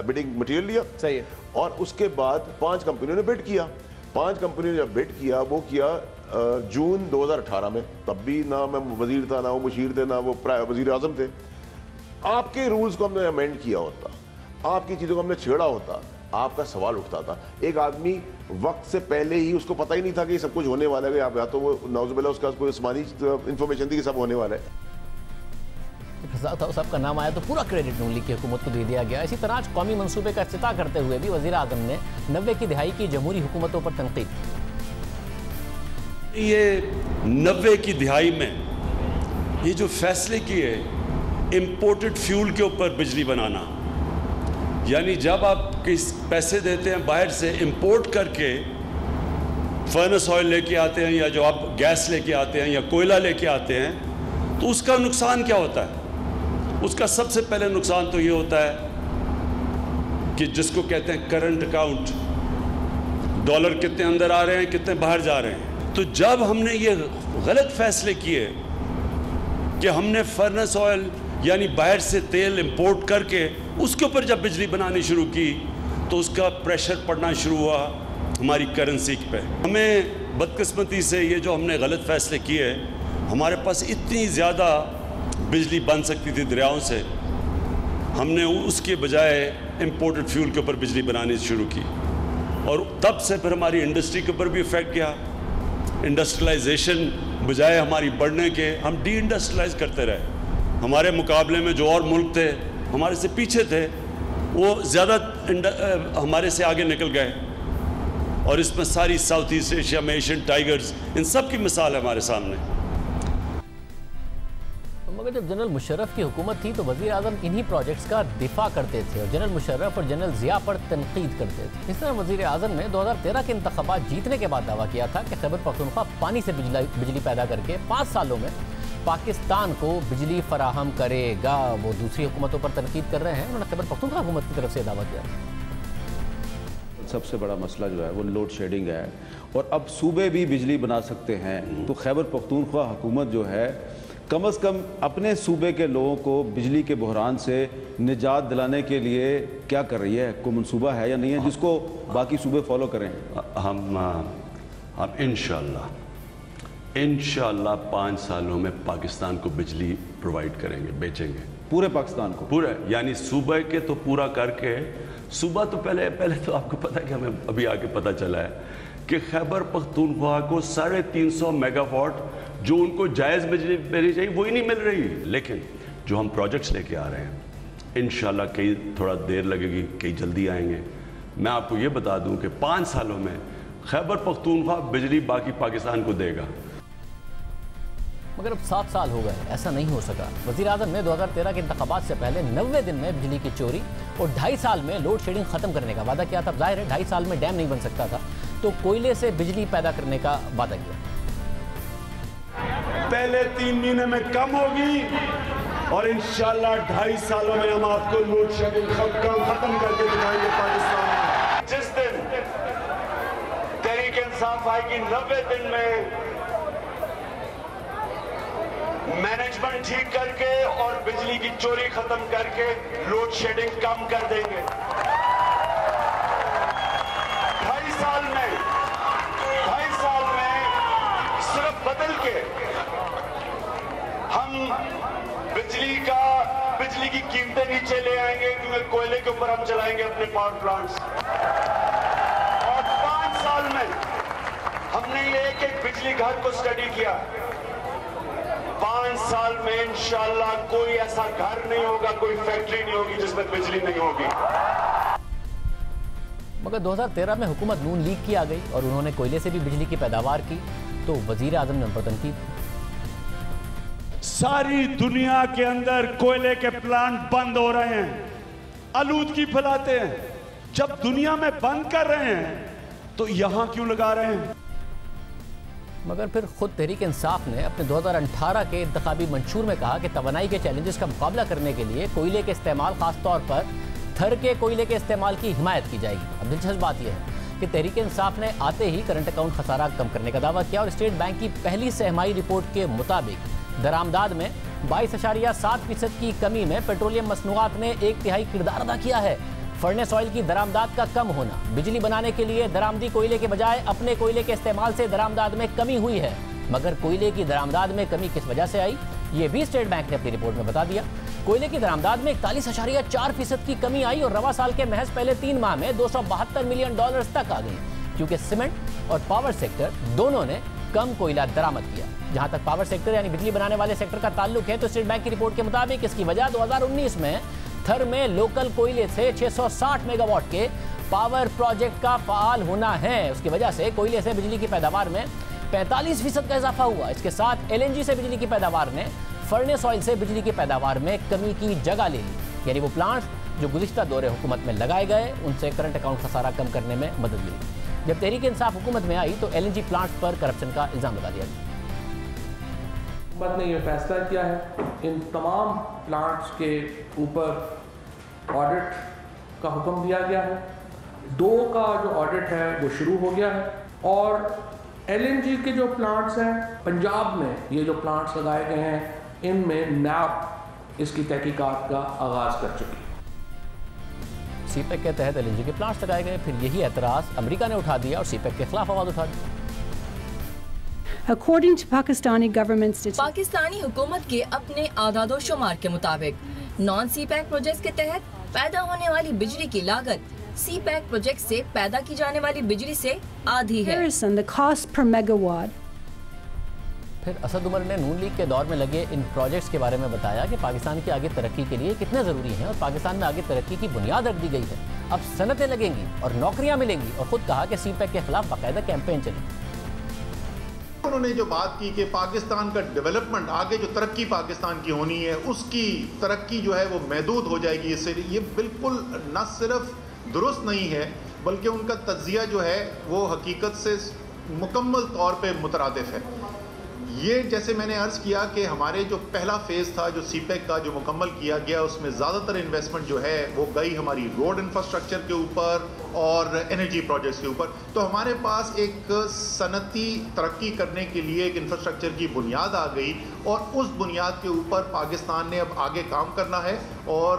बिडिंग मटेरियल लिया, सही है। और उसके बाद 5 कंपनियों ने बिड किया। 5 कंपनियों ने जब बिड किया, वो किया जून 2018 में। तब भी ना मैं वजीर था, ना वो मुशीर थे, ना वो वजीर आजम थे। आपके रूल्स को हमने अमेंड किया होता, आपकी चीज़ों को हमने छेड़ा होता, आपका सवाल उठता था। एक आदमी वक्त से पहले ही, उसको पता ही नहीं था कि सब कुछ होने वाला है, या तो वो नौजुबिल्ला उसका कोई आसमानी इंफॉर्मेशन थी कि सब होने वाला है। रज़ाक दाऊद साहब का नाम आया तो पूरा क्रेडिट नून लीग की हुकूमत को दे दिया गया। इसी तरह आज कौमी मंसूबे का इफ्तिताह करते हुए भी वज़ीर आज़म ने 90 की दिहाई की जमहूरी हुकूमतों पर तनकीद। ये 90 की दिहाई में ये जो फैसले किए इम्पोर्टेड फ्यूल के ऊपर बिजली बनाना, यानी जब आप किस पैसे देते हैं बाहर से इंपोर्ट करके फर्नेस ऑयल लेके आते हैं, या जो आप गैस लेके आते हैं या कोयला लेके आते हैं, तो उसका नुकसान क्या होता है? उसका सबसे पहले नुकसान तो ये होता है कि जिसको कहते हैं करंट अकाउंट, डॉलर कितने अंदर आ रहे हैं, कितने बाहर जा रहे हैं। तो जब हमने ये गलत फैसले किए कि हमने फर्नेस ऑयल यानी बाहर से तेल इंपोर्ट करके उसके ऊपर जब बिजली बनानी शुरू की, तो उसका प्रेशर पड़ना शुरू हुआ हमारी करेंसी पे। हमें बदकिस्मती से ये जो हमने गलत फैसले किए, हमारे पास इतनी ज़्यादा बिजली बन सकती थी दरियाओं से, हमने उसके बजाय इंपोर्टेड फ्यूल के ऊपर बिजली बनानी शुरू की। और तब से फिर हमारी इंडस्ट्री के ऊपर भी इफ़ेक्ट गया। इंडस्ट्रियलाइजेशन बजाय हमारी बढ़ने के, हम डी इंडस्ट्रियलाइज करते रहे। हमारे मुकाबले में जो और मुल्क थे हमारे से पीछे थे, वो ज़्यादा हमारे से आगे निकल गए। और इसमें सारी साउथ ईस्ट एशिया में एशियन टाइगर्स, इन सब की मिसाल है हमारे सामने। मगर जब जनरल मुशर्रफ की हुकूमत थी तो वज़ीर आज़म इन्हीं प्रोजेक्ट्स का दिफा करते थे और जनरल मुशर्रफ और जनरल ज़िया पर तनकीद करते थे। इस तरह वज़ीर आज़म ने 2013 के इंतख़ाबात जीतने के बाद दावा किया था कि खैबर पख्तूनख्वा पानी से बिजली पैदा करके 5 सालों में पाकिस्तान को बिजली फराहम करेगा। वो दूसरी हुकूमतों पर तनकीद कर रहे हैं, उन्होंने खैबर पख्तूनख्वा हुकूमत की तरफ से दावा किया। सबसे बड़ा मसला जो है वो लोड शेडिंग है, और अब सूबे भी बिजली बना सकते हैं। तो खैबर पख्तूनख्वा हुकूमत जो है कम से कम अपने सूबे के लोगों को बिजली के बहरान से निजात दिलाने के लिए क्या कर रही है? कोई मनसूबा है या नहीं है जिसको बाकी सूबे फॉलो करें? हम इंशाअल्लाह 5 सालों में पाकिस्तान को बिजली प्रोवाइड करेंगे, बेचेंगे पूरे पाकिस्तान को, पूरे, यानी सूबे के तो पूरा करके। सूबा तो पहले तो आपको पता है कि हमें अभी आके पता चला है कि खैबर पख्तूनख्वा को 350 मेगावाट जो उनको जायज़ बिजली मिलनी चाहिए वही नहीं मिल रही। लेकिन जो हम प्रोजेक्ट्स लेके आ रहे हैं इंशाल्लाह, कई थोड़ा देर लगेगी, कई जल्दी आएंगे। मैं आपको ये बता दूं कि 5 सालों में खैबर पख्तूनख्वा बिजली बाकी पाकिस्तान को देगा। मगर अब 7 साल हो गए, ऐसा नहीं हो सका। वज़ीर आज़म ने 2013 के इंतख़ाबात से पहले 90 दिन में बिजली की चोरी और 2.5 साल में लोड शेडिंग ख़त्म करने का वादा किया था। जाहिर है 2.5 साल में डैम नहीं बन सकता था, तो कोयले से बिजली पैदा करने का वादा किया। पहले 3 महीने में कम होगी और इंशाल्लाह 2.5 सालों में हम आपको लोड शेडिंग खत्म करके दिखाएंगे पाकिस्तान में। जिस दिन तहरीक इंसाफ आएगी 90 दिन में मैनेजमेंट ठीक करके और बिजली की चोरी खत्म करके लोड शेडिंग कम कर देंगे। 2.5 साल में सिर्फ बदल के हम बिजली की कीमतें नीचे ले आएंगे, क्योंकि कोयले के ऊपर हम चलाएंगे अपने पावर प्लांट्स। और 5 साल में हमने ये एक बिजली घर को स्टडी किया। 5 साल में इंशाल्लाह कोई ऐसा घर नहीं होगा, कोई फैक्ट्री नहीं होगी जिसमें बिजली नहीं होगी। मगर 2013 में हुकूमत नून लीग की आ गई और उन्होंने कोयले से भी बिजली की पैदावार की, तो वजीर आजम ने उन पर तनकीद। सारी दुनिया के अंदर कोयले के प्लांट बंद हो रहे हैं, आलूदगी फैलाते हैं। जब दुनिया में बंद कर रहे हैं तो यहां क्यों लगा रहे हैं? मगर फिर खुद तहरीक इंसाफ ने अपने 2018 के इंतखाबी मंशूर में कहा कि तवानाई के चैलेंजेस का मुकाबला करने के लिए कोयले के इस्तेमाल, खासतौर पर थर के कोयले के इस्तेमाल की हिमायत की जाएगी। अब दिलचस्प बात यह है कि तहरीक इंसाफ ने आते ही करंट अकाउंट खसारा कम करने का दावा किया और स्टेट बैंक की पहली सहमाही रिपोर्ट के मुताबिक दरामदाद में 22.7% की कमी में पेट्रोलियम मसनूआत ने 1/3 किरदार अदा किया है। फर्नेस ऑयल की दरामदाद का कम होना, बिजली बनाने के लिए दरामदी कोयले के बजाय अपने कोयले के इस्तेमाल से दरामदाद में कमी हुई है। मगर कोयले की दरामदाद में कमी किस वजह से आई, ये भी स्टेट बैंक ने अपनी रिपोर्ट में बता दिया। कोयले की दरामदाद में 41.4% की कमी आई और रवा साल के महज पहले 3 माह में $272 मिलियन तक आ गई, क्योंकि सीमेंट और पावर सेक्टर दोनों ने कम कोयला दरामद किया। जहां तक पावर सेक्टर यानी बिजली बनाने वाले सेक्टर का ताल्लुक है, तो स्टेट बैंक की रिपोर्ट के मुताबिक इसकी वजह 2019 में थर में लोकल कोयले से 660 मेगावाट के पावर प्रोजेक्ट का फाल होना है। उसकी वजह से कोयले से बिजली की पैदावार में 45% का इजाफा हुआ। इसके साथ LNG से बिजली की पैदावार ने फर्नेस ऑयल से बिजली की पैदावार में कमी की जगह ले ली, यानी वो प्लांट्स जो गुज़िश्ता दौरे हुकूमत में लगाए गए उनसे करंट अकाउंट खसारा कम करने में मदद मिली। जब तहरीक इंसाफ हुकूमत में आई तो LNG प्लांट्स पर करप्शन का इल्ज़ाम लगा दिया गया। हुकूमत ने यह फैसला किया है इन तमाम प्लांट्स के ऊपर ऑडिट का हुक्म दिया गया है। 2 का जो ऑडिट है वो शुरू हो गया है और LNG के जो प्लांट्स हैं पंजाब में, ये जो प्लांट्स लगाए गए हैं इनमें NAP इसकी तहकीकात का आगाज कर चुकी है। सीपेक के तहत LNG के प्लांट्स लगाए गए, फिर यही एतराज़ अमेरिका ने उठा दिया और सीपेक के खिलाफ आवाज़ उठा दी। According to Pakistani government statistics, Pakistani हुकूमत के अपने आदादो शुमार के मुताबिक नॉन सीपैक प्रोजेक्ट के तहत पैदा होने वाली बिजली की लागत सीपैक प्रोजेक्ट से पैदा की जाने वाली बिजली से आधी है। the cost per megawatt. फिर असद उमर ने नून लीग के दौर में लगे इन प्रोजेक्ट्स के बारे में बताया कि पाकिस्तान की आगे तरक्की के लिए कितने ज़रूरी हैं और पाकिस्तान में आगे तरक्की की बुनियाद रख दी गई है। अब सनतें लगेंगी और नौकरियां मिलेंगी और खुद कहा कि सीपैक के खिलाफ बाकायदा कैंपेन चलेगी। उन्होंने जो बात की कि पाकिस्तान का डेवलपमेंट, आगे जो तरक्की पाकिस्तान की होनी है उसकी तरक्की जो है वो महदूद हो जाएगी इससे, ये बिल्कुल न सिर्फ दुरुस्त नहीं है बल्कि उनका तज्जिया जो है वो हकीकत से मुकम्मल तौर पे मुतरादिफ है। ये जैसे मैंने अर्ज़ किया कि हमारे जो पहला फेज़ था जो सीपेक का जो मुकम्मल किया गया उसमें ज़्यादातर इन्वेस्टमेंट जो है वो गई हमारी रोड इंफ्रास्ट्रक्चर के ऊपर और एनर्जी प्रोजेक्ट्स के ऊपर। तो हमारे पास एक सनती तरक्की करने के लिए एक इंफ्रास्ट्रक्चर की बुनियाद आ गई और उस बुनियाद के ऊपर पाकिस्तान ने अब आगे काम करना है और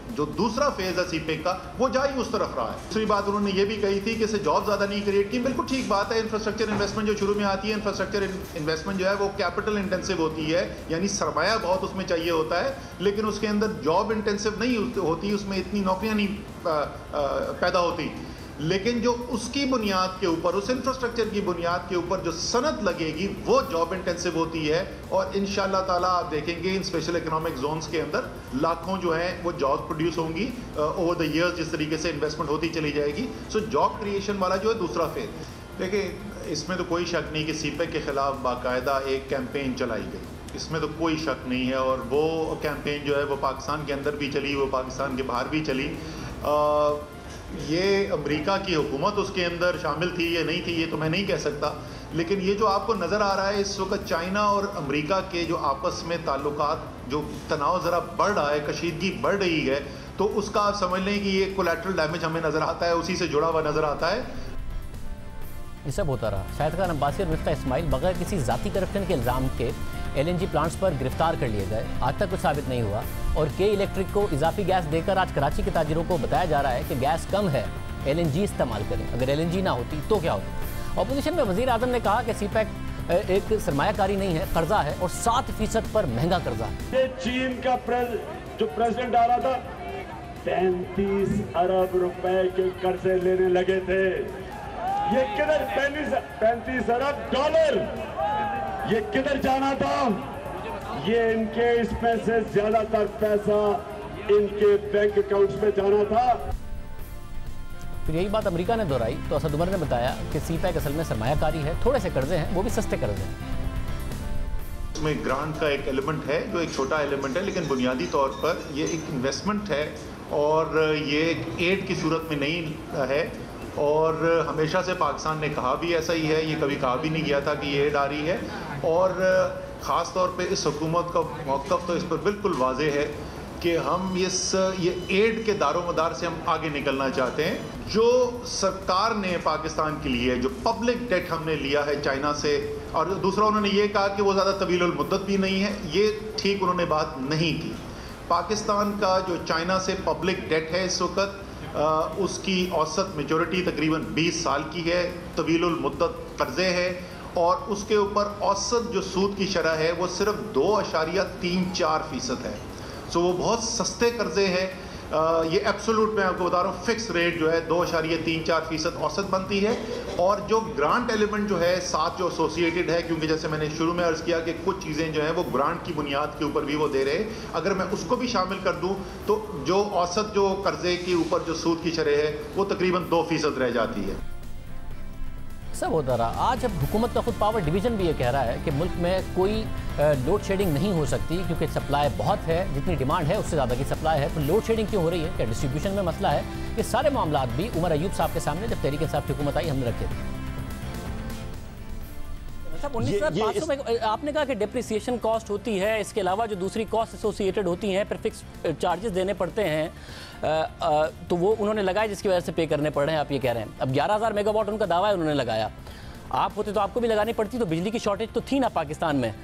जो दूसरा फेज है सीपेक का वो जा ही उस तरफ रहा है। दूसरी बात उन्होंने ये भी कही थी कि इससे जॉब ज़्यादा नहीं क्रिएट की, बिल्कुल ठीक बात है। इंफ्रास्ट्रक्चर इन्वेस्टमेंट जो शुरू में आती है, इंफ्रास्ट्रक्चर इन्वेस्टमेंट जो है वो कैपिटल इंटेंसिव होती है, यानी सरमाया बहुत उसमें चाहिए होता है, लेकिन उसके अंदर जॉब इंटेंसिव नहीं होती, उसमें इतनी नौकरियाँ नहीं पैदा होती। लेकिन जो उसकी बुनियाद के ऊपर, उस इंफ्रास्ट्रक्चर की बुनियाद के ऊपर जो सनत लगेगी वो जॉब इंटेंसिव होती है और इंशाअल्लाह ताला आप देखेंगे इन स्पेशल इकोनॉमिक जोन्स के अंदर लाखों जो हैं वो जॉब प्रोड्यूस होंगी ओवर द ईयर्स, जिस तरीके से इन्वेस्टमेंट होती चली जाएगी। सो जॉब क्रिएशन वाला जो है दूसरा फेज। देखिए इसमें तो कोई शक नहीं कि सीपेक के खिलाफ बाकायदा एक कैंपेन चलाई गई, इसमें तो कोई शक नहीं है और वो कैंपेन जो है वो पाकिस्तान के अंदर भी चली, वो पाकिस्तान के बाहर भी चली। ये अमेरिका की हुकूमत उसके अंदर शामिल थी या नहीं थी ये तो मैं नहीं कह सकता, लेकिन ये जो आपको नज़र आ रहा है इस वक्त चाइना और अमेरिका के जो आपस में ताल्लुकात, जो तनाव ज़रा बढ़ रहा है, कशीदगी बढ़ रही है, तो उसका आप समझ लें कि ये कोलैटरल डैमेज हमें नज़र आता है, उसी से जुड़ा हुआ नज़र आता है। ये सब होता रहा। शाहिद खान अब्बासी और मिफ्ता इस्माइल बगैर किसी ज़ाती करप्शन के इल्ज़ाम के LNG प्लांट्स पर गिरफ्तार कर लिए गए, आज तक कुछ साबित नहीं हुआ और के इलेक्ट्रिक को इजाफी गैस देकर आज कराची के ताजिरों को बताया जा रहा है कि गैस कम है, LNG इस्तेमाल करें। अगर LNG ना होती तो क्या होता? ऑपोजिशन में वज़ीर आज़म ने कहा कि सीपेक एक सरमायाकारी नहीं है, कर्जा है और 7% पर महंगा कर्जा है। ये चीन का जो प्रेसिडेंट आ रहा था 35 अरब रुपए के कर्जे लेने लगे थे। ये किधर 35 अरब डॉलर, ये किधर जाना था? ये इनके इसमें से ज्यादातर पैसा इनके बैंक अकाउंट्स में जाना था। फिर यही बात अमेरिका ने दोहराई तो असद उमर ने बताया कि सीपेक असल में सरमायाकारी है, थोड़े से कर्जे हैं, वो भी सस्ते कर्जे हैं। इसमें ग्रांट का एक एलिमेंट है जो एक छोटा एलिमेंट है, लेकिन बुनियादी तौर पर ये एक इन्वेस्टमेंट है और ये एक एड की सूरत में नहीं है और हमेशा से पाकिस्तान ने कहा भी ऐसा ही है, ये कभी कहा भी नहीं गया था कि ये एड आ रही है। और ख़ास तौर पे इस हुकूमत का मौक़िफ़ तो इस पर बिल्कुल वाज़े है कि हम ये एड के दारोमदार से हम आगे निकलना चाहते हैं। जो सरकार ने पाकिस्तान के लिए जो पब्लिक डेट हमने लिया है चाइना से, और दूसरा उन्होंने ये कहा कि वो ज़्यादा तवील मुद्दत भी नहीं है, ये ठीक उन्होंने बात नहीं की। पाकिस्तान का जो चाइना से पब्लिक डेट है इस वक्त उसकी औसत मेचोरिटी तकरीबन 20 साल की है, तवील मुद्दत कर्ज़े है, और उसके ऊपर औसत जो सूद की शरह है वो सिर्फ 2.34% है। सो वो बहुत सस्ते कर्ज़े हैं। ये एब्सोल्यूट मैं आपको बता रहा हूँ, फिक्स रेट जो है 2.34% औसत बनती है। और जो ग्रांट एलिमेंट जो है साथ जो एसोसिएटेड है, क्योंकि जैसे मैंने शुरू में अर्ज़ किया कि कुछ चीज़ें जो हैं वो ग्रांट की बुनियाद के ऊपर भी वो दे रहे हैं, अगर मैं उसको भी शामिल कर दूँ तो जो औसत जो कर्ज़े के ऊपर जो सूद की शरह है वो तकरीबन 2% रह जाती है। सब होता रहा। आज अब हुकूमत का खुद पावर डिवीज़न भी ये कह रहा है कि मुल्क में कोई लोड शेडिंग नहीं हो सकती क्योंकि सप्लाई बहुत है, जितनी डिमांड है उससे ज़्यादा की सप्लाई है। तो लोड शेडिंग क्यों हो रही है, क्या डिस्ट्रीब्यूशन में मसला है? ये सारे मामलात भी उमर अयूब साहब के सामने जब तहरीक इंसाफ की हुकूमत आई हमने रखे थे। 19,500 में आपने कहा कि डिप्रिसिएशन कॉस्ट होती है, इसके अलावा जो दूसरी कॉस्ट एसोसिएटेड होती हैं, फिर फिक्स चार्जेस देने पड़ते हैं, तो वो उन्होंने लगाए जिसकी वजह से पे करने पड़ रहे हैं, आप ये कह रहे हैं। अब 11,000 मेगावाट उनका दावा है, उन्होंने लगाया। आप होते तो आपको भी लगानी पड़ती, तो बिजली की शॉर्टेज तो थी ना पाकिस्तान में,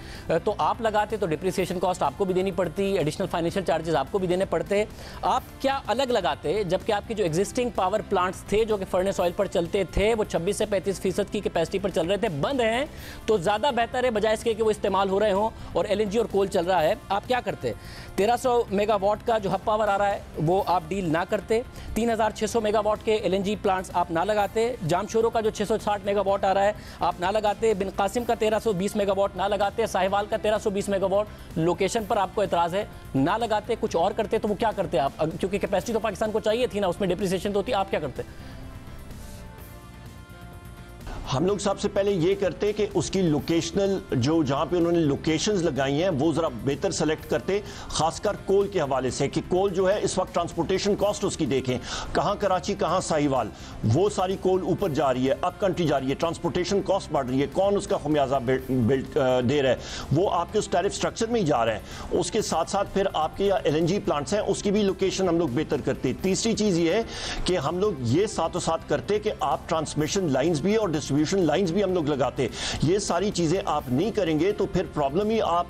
तो आप लगाते तो डिप्रिसिएशन कॉस्ट आपको भी देनी पड़ती, एडिशनल फाइनेंशियल चार्जेस आपको भी देने पड़ते। आप क्या अलग लगाते, जबकि आपकी जो एग्जिस्टिंग पावर प्लांट्स थे जो कि फर्नेस ऑयल पर चलते थे वो 26 से 35% की कैपेसिटी पर चल रहे थे, बंद हैं, तो ज़्यादा बेहतर है बजाय इसके कि वो इस्तेमाल हो रहे हों और LNG और कोल चल रहा है। आप क्या करते? 1300 मेगावाट का जो हब पावर आ रहा है वो आप डील ना करते, 3600 मेगावाट के LNG प्लांट्स आप ना लगाते, जामशोरो का जो 660 मेगावाट आ रहा है आप ना लगाते, बिन कासिम का 1320 मेगावाट ना लगाते, साहिवाल का 1320 मेगावाट लोकेशन पर आपको एतराज़ है ना लगाते, कुछ और करते। तो वो क्या करते आप? क्योंकि कैपेसिटी तो पाकिस्तान को चाहिए थी ना, उसमें डिप्रिसिएशन तो होती, आप क्या करते? हम लोग सबसे पहले ये करते कि उसकी लोकेशनल जो जहाँ पे उन्होंने लोकेशंस लगाई हैं वो ज़रा बेहतर सेलेक्ट करते, खासकर कोल के हवाले से कि कोल जो है इस वक्त ट्रांसपोर्टेशन कॉस्ट उसकी देखें, कहाँ कराची कहाँ साहिवाल, वो सारी कोल ऊपर जा रही है, अप कंट्री जा रही है, ट्रांसपोर्टेशन कॉस्ट बढ़ रही है, कौन उसका खमियाजा बिल्ड दे रहा है, वो आपके उस टैरिफ स्ट्रक्चर में ही जा रहा है। उसके साथ साथ फिर आपके यहाँ LNG प्लांट्स हैं उसकी भी लोकेशन हम लोग बेहतर करते। तीसरी चीज़ ये है कि हम लोग ये साथों साथ करते कि आप ट्रांसमिशन लाइन्स भी और डिस्ट्रीब्यूशन लाइंस भी हम लोग लगाते। ये सारी चीजें आप नहीं करेंगे तो फिर प्रॉब्लम ही आप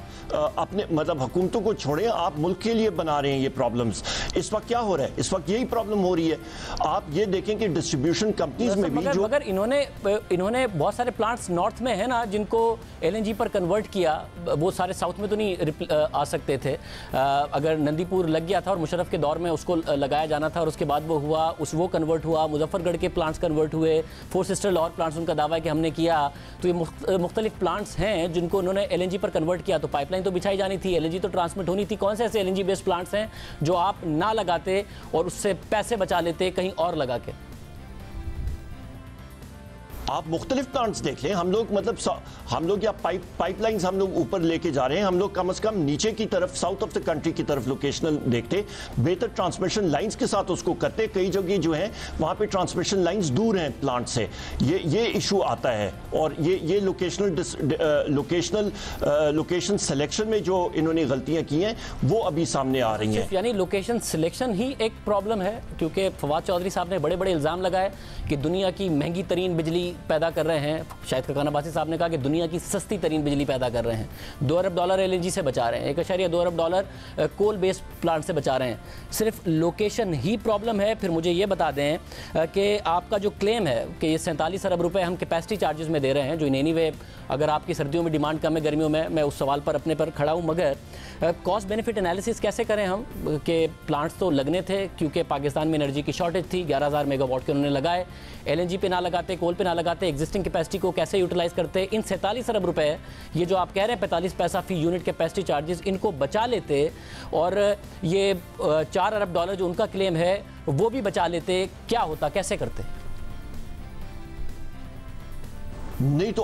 अपने मतलब हुकूमतों को छोड़ें, आप मुल्क के लिए बना रहे हैं ये प्रॉब्लम्स। इस वक्त क्या हो रहा है, इस वक्त यही प्रॉब्लम हो रही है। आप ये देखें कि डिस्ट्रीब्यूशन कंपनीज में भी जो मगर इन्होंने बहुत सारे प्लांट्स नॉर्थ में है ना जिनको LNG पर कन्वर्ट किया, वो सारे साउथ में तो नहीं आ सकते थे। अगर नंदीपुर लग गया था और मुशर्रफ के दौर में उसको लगाया जाना था और उसके बाद वो हुआ, वो कन्वर्ट हुआ, मुजफ्फरगढ़ के प्लांट्स कन्वर्ट हुए, 4 सिस्टर लाहौर प्लांट्स उनका दावा है कि हमने किया। तो ये मुख्तलिफ प्लांट्स हैं जिनको उन्होंने LNG पर कन्वर्ट किया। तो पाइपलाइन तो बिछाई जानी थी, LNG तो ट्रांसमिट होनी थी। कौन से ऐसे LNG बेस्ड प्लांट्स हैं जो आप ना लगाते और उससे पैसे बचा लेते कहीं और लगा के? आप मुख्तलिफ प्लांट्स देख लें। हम लोग मतलब हम लोग या पाइपलाइंस हम लोग ऊपर लेके जा रहे हैं, हम लोग कम से कम नीचे की तरफ साउथ ऑफ द कंट्री की तरफ लोकेशनल देखते, बेहतर ट्रांसमिशन लाइंस के साथ उसको करते। कई जगह जो है वहाँ पे ट्रांसमिशन लाइंस दूर हैं प्लांट से, ये इशू आता है। और ये लोकेशन सिलेक्शन में जो इन्होंने गलतियाँ की हैं वो अभी सामने आ रही हैं। यानी लोकेशन सिलेक्शन ही एक प्रॉब्लम है, क्योंकि फवाद चौधरी साहब ने बड़े बड़े इल्ज़ाम लगाए कि दुनिया की महंगी तरीन बिजली पैदा कर रहे हैं। शायद खकान अब्बासी साहब ने कहा कि दुनिया की सस्ती तरीन बिजली पैदा कर रहे हैं। $2 अरब LNG से बचा रहे हैं, $1.2 अरब कोल बेस्ड प्लांट से बचा रहे हैं। सिर्फ लोकेशन ही प्रॉब्लम है। फिर मुझे ये बता दें कि आपका जो क्लेम है कि ये 47 अरब रुपए हम कैपेसिटी चार्जेस में दे रहे हैं, जो इन एनी वे अगर आपकी सर्दियों में डिमांड कम है, गर्मियों में, मैं उस सवाल पर अपने पर खड़ा हूँ, मगर कॉस्ट बेनिफिट एनालिसिस कैसे करें हम कि प्लांट्स तो लगने थे क्योंकि पाकिस्तान में एनर्जी की शॉर्टेज थी, 11,000 मेगावाट के उन्होंने लगाए, LNG पे ना लगाते, कोल पे ना लगाते, एग्जिस्टिंग कैपेसिटी को कैसे यूटिलाइज करते। इन 47 अरब रुपए ये जो आप कह रहे हैं 45 पैसा फी यूनिट कैपेसिटी चार्जेस, इनको बचा लेते और ये $4 अरब जो उनका क्लेम है वो भी बचा लेते, क्या होता, कैसे करते? नहीं तो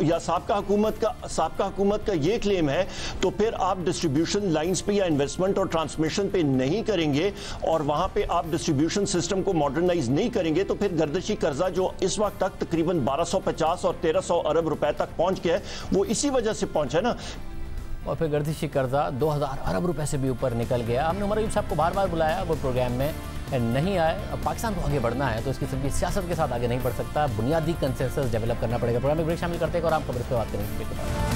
या साबका हुकूमत का ये क्लेम है, तो फिर आप डिस्ट्रीब्यूशन लाइंस पे या इन्वेस्टमेंट और ट्रांसमिशन पे नहीं करेंगे और वहां पे आप डिस्ट्रीब्यूशन सिस्टम को मॉडर्नाइज नहीं करेंगे, तो फिर गर्दिशी कर्जा जो इस वक्त तक तकरीबन 1250 और 1300 अरब रुपए तक पहुंच गया है, वो इसी वजह से पहुंचा है ना। और फिर गर्दिशी कर्जा 2000 अरब रुपए से भी ऊपर निकल गया। हमने उमर अयूब साहब को बार बार बुलाया, वो प्रोग्राम में नहीं आए। अब पाकिस्तान को आगे बढ़ना है तो इस किस्म की सियासत के साथ आगे नहीं बढ़ सकता, बुनियादी कंसेंसस डेवलप करना पड़ेगा। प्रोग्राम में ब्रेक शामिल करते हैं और आप खबर इस पर बात करेंगे।